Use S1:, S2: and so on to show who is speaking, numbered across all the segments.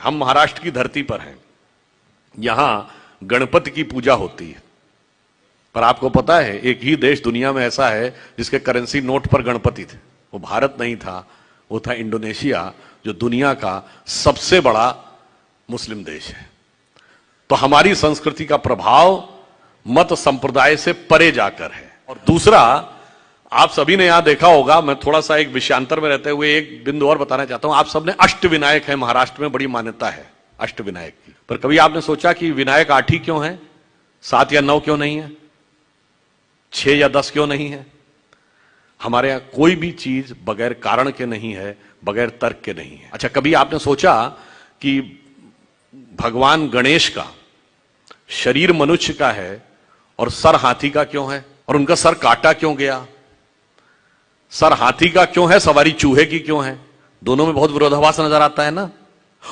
S1: हम महाराष्ट्र की धरती पर हैं, यहां गणपति की पूजा होती है। पर आपको पता है एक ही देश दुनिया में ऐसा है जिसके करेंसी नोट पर गणपति थे, वो भारत नहीं था, वो था इंडोनेशिया, जो दुनिया का सबसे बड़ा मुस्लिम देश है। तो हमारी संस्कृति का प्रभाव मत संप्रदाय से परे जाकर है। और दूसरा, आप सभी ने यहां देखा होगा, मैं थोड़ा सा एक विषयांतर में रहते हुए एक बिंदु और बताना चाहता हूं। आप सबने अष्टविनायक है, महाराष्ट्र में बड़ी मान्यता है अष्टविनायक की, पर कभी आपने सोचा कि विनायक 8 ही क्यों है, 7 या 9 क्यों नहीं है, 6 या 10 क्यों नहीं है? हमारे यहां कोई भी चीज बगैर कारण के नहीं है, बगैर तर्क के नहीं है। अच्छा, कभी आपने सोचा कि भगवान गणेश का शरीर मनुष्य का है और सर हाथी का क्यों है, और उनका सर काटा क्यों गया? सर हाथी का क्यों है, सवारी चूहे की क्यों है? दोनों में बहुत विरोधाभास नजर आता है ना।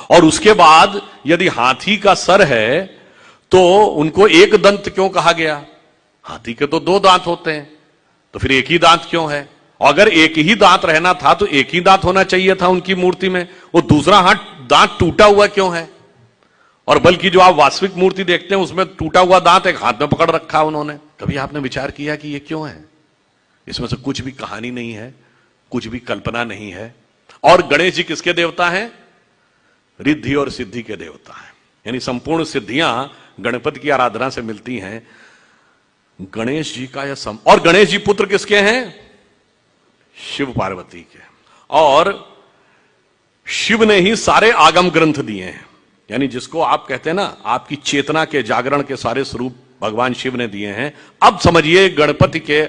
S1: और उसके बाद यदि हाथी का सर है तो उनको एक दंत क्यों कहा गया? हाथी के तो 2 दांत होते हैं, तो फिर एक ही दांत क्यों है? और अगर एक ही दांत रहना था तो एक ही दांत होना चाहिए था उनकी मूर्ति में, वो दूसरा दांत टूटा हुआ क्यों है? और बल्कि जो आप वास्तविक मूर्ति देखते हैं उसमें टूटा हुआ दांत एक हाथ में पकड़ रखा उन्होंने। कभी आपने विचार किया कि ये क्यों है? इसमें से कुछ भी कहानी नहीं है, कुछ भी कल्पना नहीं है। और गणेश जी किसके देवता हैं? रिद्धि और सिद्धि के देवता हैं, यानी संपूर्ण सिद्धियां गणपति की आराधना से मिलती हैं। गणेश जी का यह और गणेश जी पुत्र किसके हैं? शिव पार्वती के। और शिव ने ही सारे आगम ग्रंथ दिए हैं, यानी जिसको आप कहते हैं ना, आपकी चेतना के जागरण के सारे स्वरूप भगवान शिव ने दिए हैं। अब समझिए गणपति के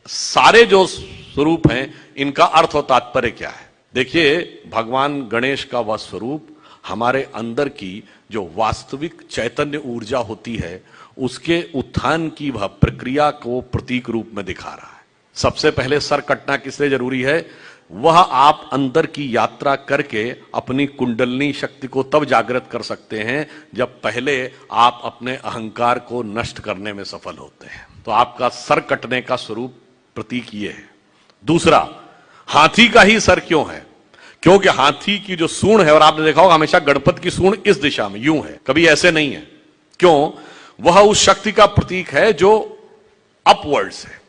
S1: सारे जो स्वरूप हैं इनका अर्थ और तात्पर्य क्या है। देखिए, भगवान गणेश का वह स्वरूप हमारे अंदर की जो वास्तविक चैतन्य ऊर्जा होती है उसके उत्थान की वह प्रक्रिया को प्रतीक रूप में दिखा रहा है। सबसे पहले सर कटना किस लिए जरूरी है? वह आप अंदर की यात्रा करके अपनी कुंडलनी शक्ति को तब जागृत कर सकते हैं जब पहले आप अपने अहंकार को नष्ट करने में सफल होते हैं। तो आपका सर कटने का स्वरूप प्रतीक ये है। दूसरा, हाथी का ही सर क्यों है? क्योंकि हाथी की जो सूंड है, और आपने देखा होगा हमेशा गणपति की सूंड इस दिशा में यूं है, कभी ऐसे नहीं है। क्यों? वह उस शक्ति का प्रतीक है जो अपवर्ड्स है,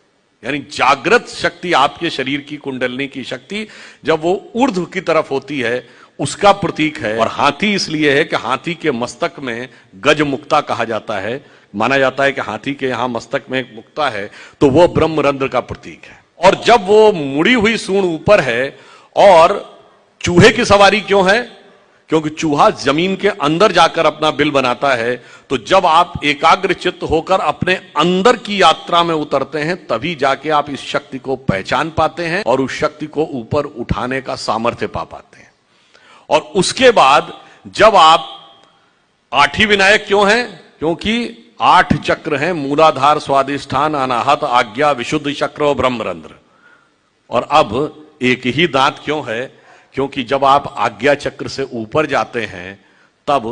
S1: यानी जागृत शक्ति, आपके शरीर की कुंडलनी की शक्ति जब वो ऊर्ध्व की तरफ होती है उसका प्रतीक है। और हाथी इसलिए है कि हाथी के मस्तक में गज मुक्ता कहा जाता है। माना जाता है कि हाथी के यहां मस्तक में एक मुक्ता है, तो वो ब्रह्मरंध्र का प्रतीक है। और जब वो मुड़ी हुई सूंड ऊपर है, और चूहे की सवारी क्यों है? क्योंकि चूहा जमीन के अंदर जाकर अपना बिल बनाता है। तो जब आप एकाग्र चित्त होकर अपने अंदर की यात्रा में उतरते हैं तभी जाके आप इस शक्ति को पहचान पाते हैं और उस शक्ति को ऊपर उठाने का सामर्थ्य पा पाते हैं। और उसके बाद जब आप 8 ही विनायक क्यों हैं? क्योंकि 8 चक्र हैं, मूलाधार, स्वादिष्ठान, अनाहत, आज्ञा, विशुद्ध चक्र और ब्रह्मरंध्र। और अब एक ही दांत क्यों है? क्योंकि जब आप आज्ञा चक्र से ऊपर जाते हैं तब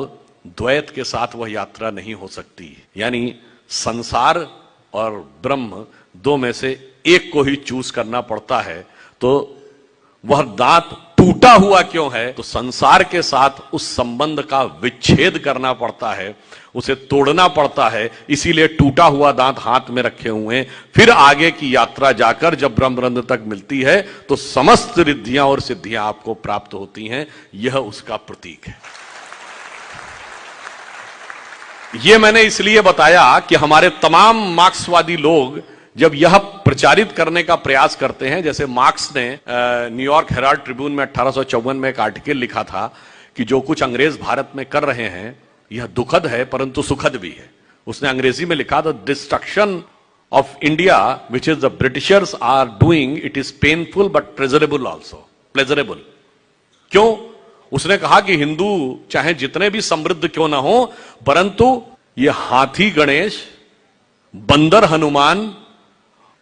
S1: द्वैत के साथ वह यात्रा नहीं हो सकती, यानी संसार और ब्रह्म 2 में से एक को ही चूज करना पड़ता है। तो वह दांत टूटा हुआ क्यों है? तो संसार के साथ उस संबंध का विच्छेद करना पड़ता है, उसे तोड़ना पड़ता है, इसीलिए टूटा हुआ दांत हाथ में रखे हुए हैं। फिर आगे की यात्रा जाकर जब ब्रह्मरंध्र तक मिलती है तो समस्त रिद्धियां और सिद्धियां आपको प्राप्त होती हैं। यह उसका प्रतीक है। यह मैंने इसलिए बताया कि हमारे तमाम मार्क्सवादी लोग जब यह प्रचारित करने का प्रयास करते हैं, जैसे मार्क्स ने न्यूयॉर्क हेराल्ड ट्रिब्यून में 1854 में एक आर्टिकल लिखा था कि जो कुछ अंग्रेज भारत में कर रहे हैं यह दुखद है परंतु सुखद भी है। उसने अंग्रेजी में लिखा, the destruction of India which is the Britishers are doing, it is painful but pleasurable also. Pleasurable क्यों? उसने कहा कि हिंदू चाहे जितने भी समृद्ध क्यों ना हो, परंतु ये हाथी गणेश, बंदर हनुमान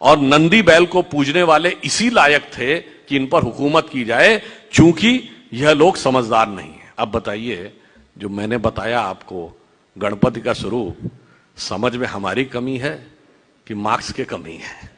S1: और नंदी बैल को पूजने वाले इसी लायक थे कि इन पर हुकूमत की जाए, चूंकि यह लोग समझदार नहीं है। अब बताइए, जो मैंने बताया आपको गणपति का स्वरूप, समझ में हमारी कमी है कि मार्क्स की कमी है?